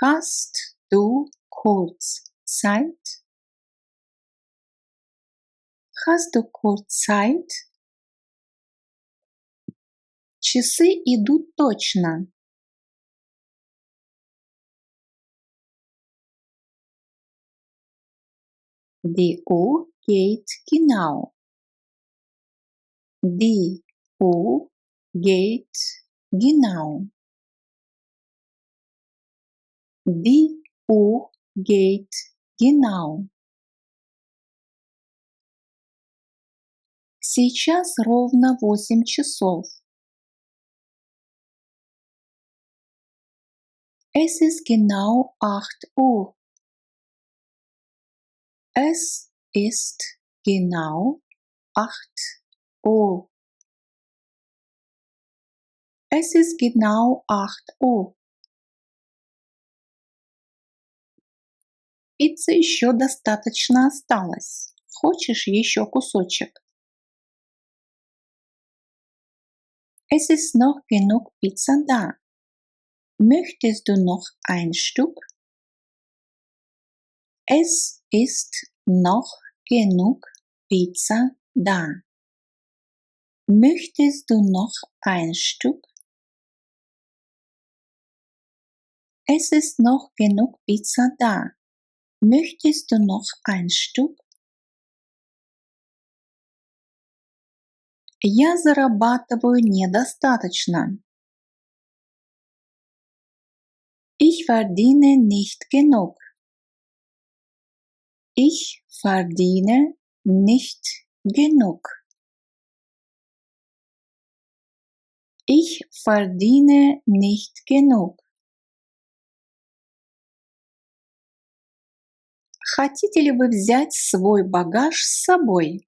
Hast du kurz Zeit? Hast du kurz Zeit? Часы идут точно. Die Uhr geht genau. Die Uhr geht genau. Die Uhr geht genau. Сейчас ровно 8 часов. Es ist genau 8 Uhr. Es ist genau 8 Uhr. Es ist genau 8 Uhr. Пиццы еще достаточно осталось. Хочешь еще кусочек? Es ist noch genug Pizza da. Möchtest du noch ein Stück? Es ist noch genug Pizza da. Möchtest du noch ein Stück? Es ist noch genug Pizza da. Möchtest du noch ein Stück? Я зарабатываю недостаточно. Ich verdiene nicht genug. Ich verdiene nicht genug. Ich verdiene nicht genug. Хотите ли вы взять свой багаж с собой?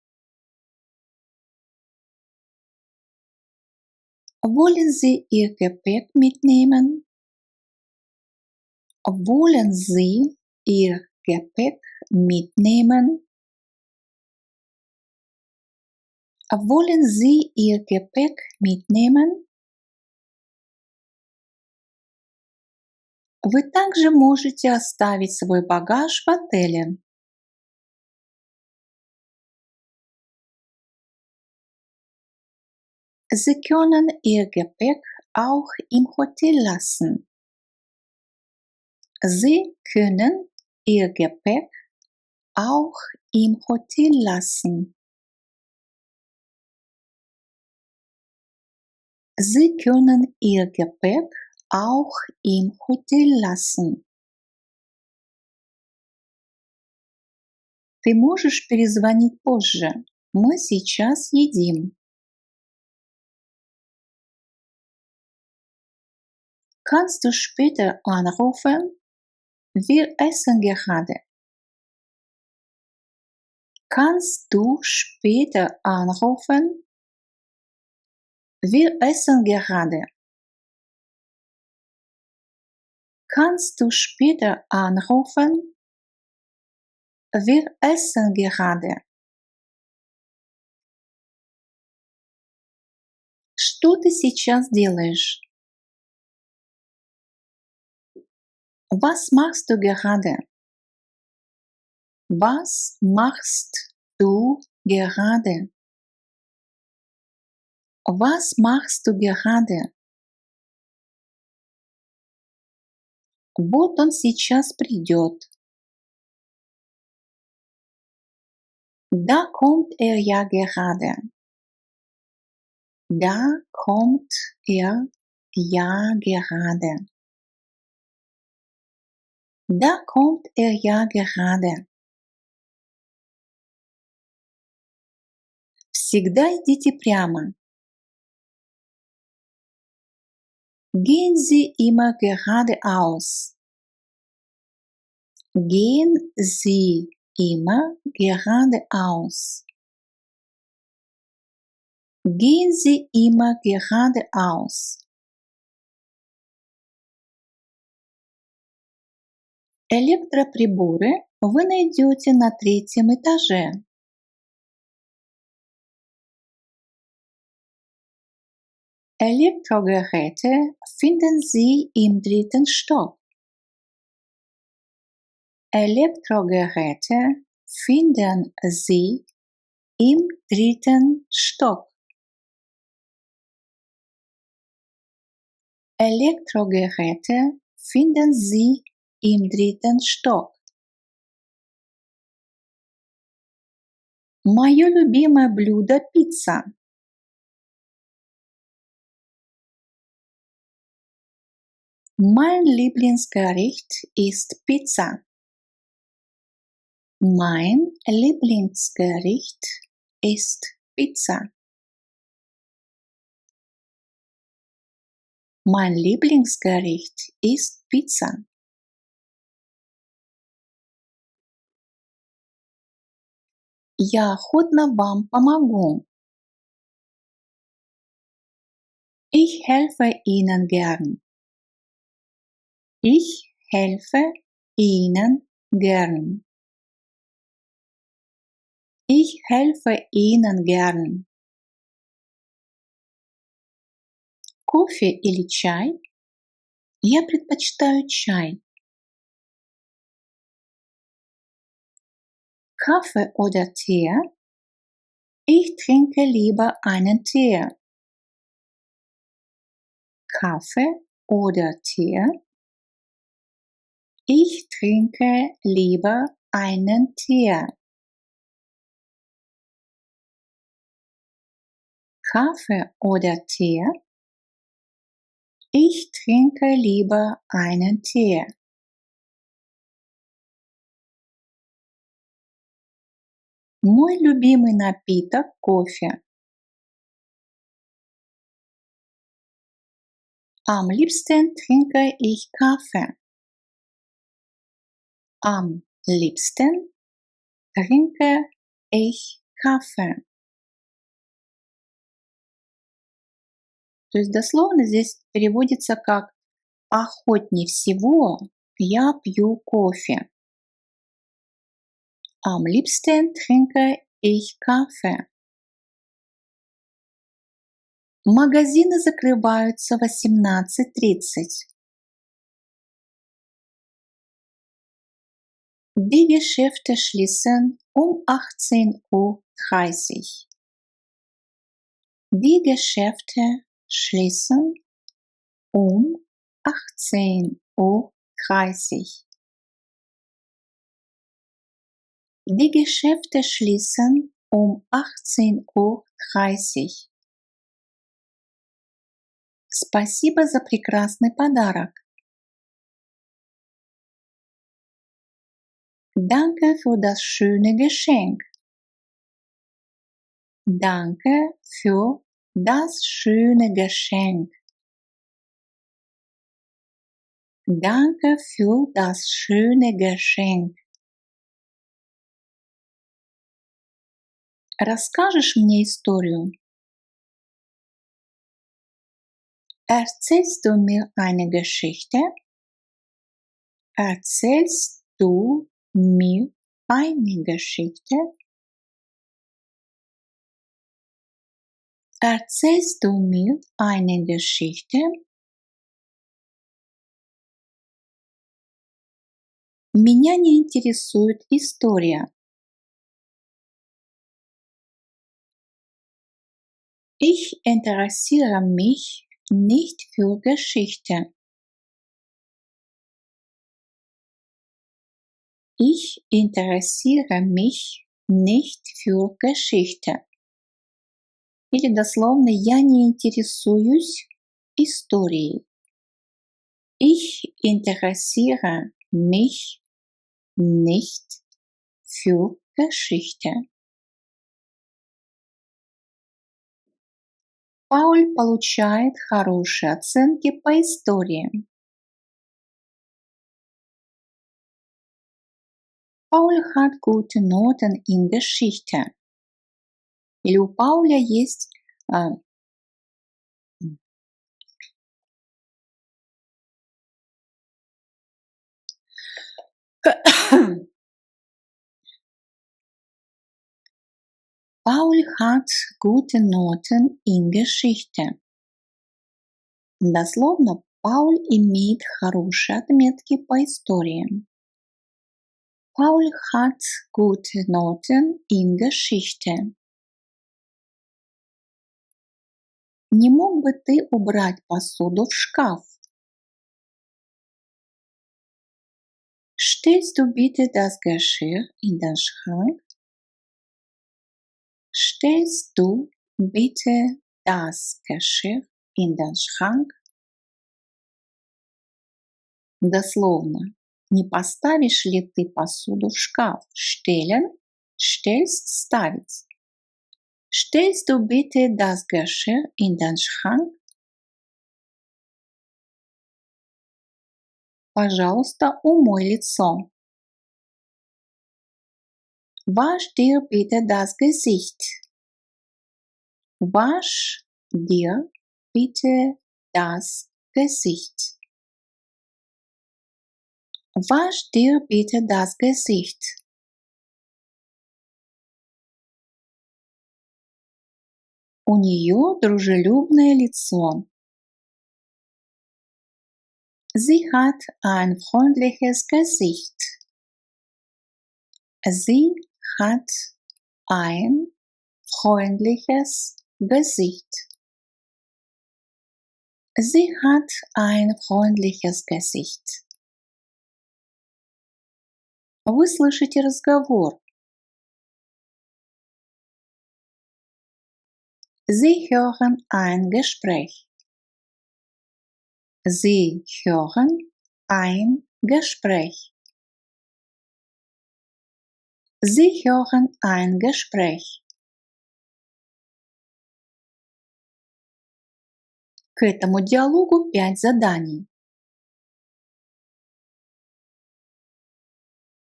Wollen Sie Ihr Gepäck mitnehmen? Wollen Sie Ihr Gepäck mitnehmen? Wollen Sie Ihr Gepäck mitnehmen? Вы также можете оставить свой багаж в отеле. Sie können Ihr Gepäck auch im Hotel lassen. Sie können Ihr Gepäck auch im Hotel lassen. Sie können Ihr Gepäck auch im Hotel lassen. Ты можешь перезвонить позже. Мы сейчас едим. Kannst du später anrufen? Wir essen gerade. Kannst du später anrufen? Wir essen gerade. Kannst du später anrufen? Wir essen gerade. Что ты сейчас делаешь? Was machst du gerade? Was machst du gerade? Was machst du gerade? Вот он сейчас придет. Da kommt er ja gerade. Da kommt er ja gerade. Da kommt er ja gerade. Всегда идите прямо. Gehen Sie immer geradeaus. Gehen Sie immer geradeaus. Gehen Sie immer geradeaus. Электроприборы вы найдете на 3-м этаже. Elektrogeräte finden Sie im 3. Stock. Elektrogeräte finden Sie im 3. Stock. Elektrogeräte finden Sie im 3. Stock. Мое любимое блюдо – пицца. Mein Lieblingsgericht ist Pizza. Mein Lieblingsgericht ist Pizza. Mein Lieblingsgericht ist Pizza. Я охотно вам помогу. Ich helfe Ihnen gern. Ich helfe Ihnen gern. Ich helfe Ihnen gern. Кофе или чай? Я предпочитаю чай. Kaffee oder Tee? Ich trinke lieber einen Tee. Kaffee oder Tee? Ich trinke lieber einen Tee. Kaffee oder Tee? Ich trinke lieber einen Tee. Мой любимый напиток – кофе. Am liebsten trinke ich Kaffee. Am liebsten trinke ich Kaffee. То есть дословно здесь переводится как «охотнее всего я пью кофе». Am liebsten trinke ich Kaffee. Магазины закрываются в 18:30. Die Geschäfte schließen um 18:30 Uhr. Die Geschäfte schließen um 18:30 Uhr. Die Geschäfte schließen um 18:30 Uhr. Спасибо за прекрасный подарок. Danke für das schöne Geschenk. Danke für das schöne Geschenk. Danke für das schöne Geschenk. Расскажешь мне историю? Erzählst du mir eine Geschichte? Erzählst du mir eine Geschichte? Erzählst du mir eine Geschichte? Меня не интересует история. Ich interessiere mich nicht für Geschichte. Ich interessiere mich nicht für Geschichte. Или дословно «я не интересуюсь историей». Ich interessiere mich nicht für Geschichte. Пауль получает хорошие оценки по истории. Paul hat gute Noten in Geschichte. Или у Пауля есть Paul hat gute Noten in Geschichte. Дословно, Пауль имеет хорошие отметки по истории. Paul hat gute Noten in Geschichte. Не мог бы ты убрать посуду в шкаф? Stellst du bitte das Geschirr in den Schrank? Stellst du bitte das Geschirr in den Schrank? Дословно, не поставишь ли ты посуду в шкаф? Stellen, stellst, ставить. Stellst du bitte das Geschirr in den Schrank? Пожалуйста, умой лицо. Wasch dir bitte das Gesicht. Wasch dir bitte das Gesicht. Wasch dir bitte das Gesicht. У нее дружелюбное лицо. Sie hat ein freundliches Gesicht. Sie hat ein freundliches Gesicht. Sie hat ein freundliches Gesicht. Вы слышите разговор. Sie hören ein Gespräch. Sie hören ein Gespräch. Sie hören ein Gespräch. К этому диалогу 5 заданий.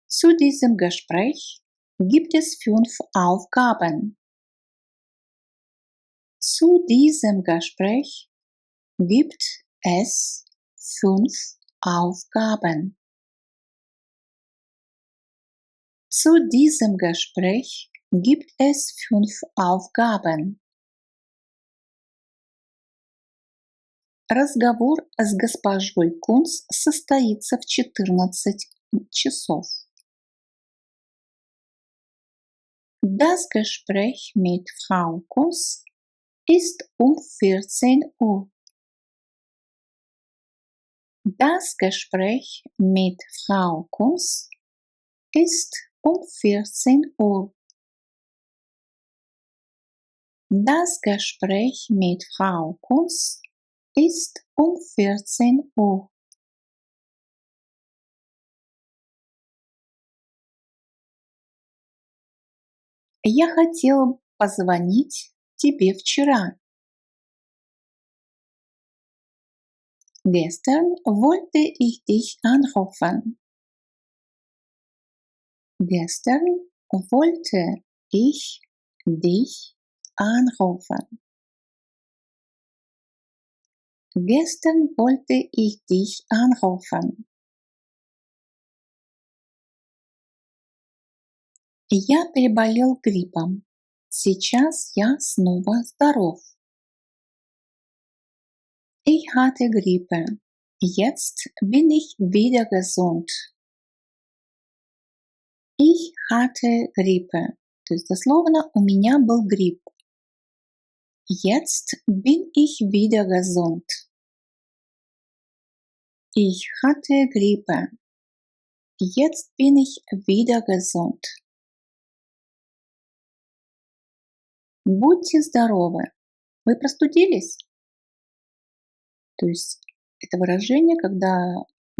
Zu diesem Gespräch gibt es 5 Aufgaben. Zu diesem Gespräch gibt es 5 Aufgaben. Zu diesem Gespräch gibt es 5 Aufgaben. Разговор с госпожой Кунц состоится в 14 часов. Das Gespräch mit Frau Kunz ist um 14 Uhr. Das Gespräch mit Frau Kunz ist um 14 Uhr. Das Gespräch mit Frau Kunz ist um 14 Uhr. Я хотела позвонить тебе вчера. Gestern wollte ich dich anrufen. Gestern wollte ich dich anrufen. Gestern wollte ich dich anrufen. Я переболел гриппом. Сейчас я снова здоров. Ich hatte Grippe. Jetzt bin ich wieder gesund. Ich hatte Grippe. То есть дословно у меня был грипп. Jetzt bin ich wieder gesund. Ich hatte Grippe. Jetzt bin ich wieder gesund. Будьте здоровы. Вы простудились? То есть это выражение, когда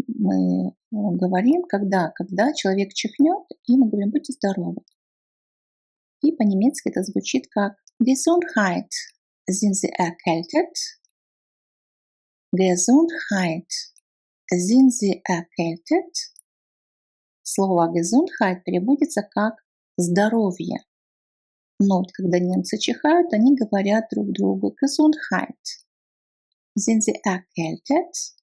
мы говорим, когда человек чихнет, и мы говорим «будьте здоровы». И по-немецки это звучит как Gesundheit. Sind Sie erkältet? Gesundheit. Sind Sie erkältet? Слово Gesundheit переводится как здоровье. Но вот когда немцы чихают, они говорят друг другу Gesundheit. Sind Sie erkältet?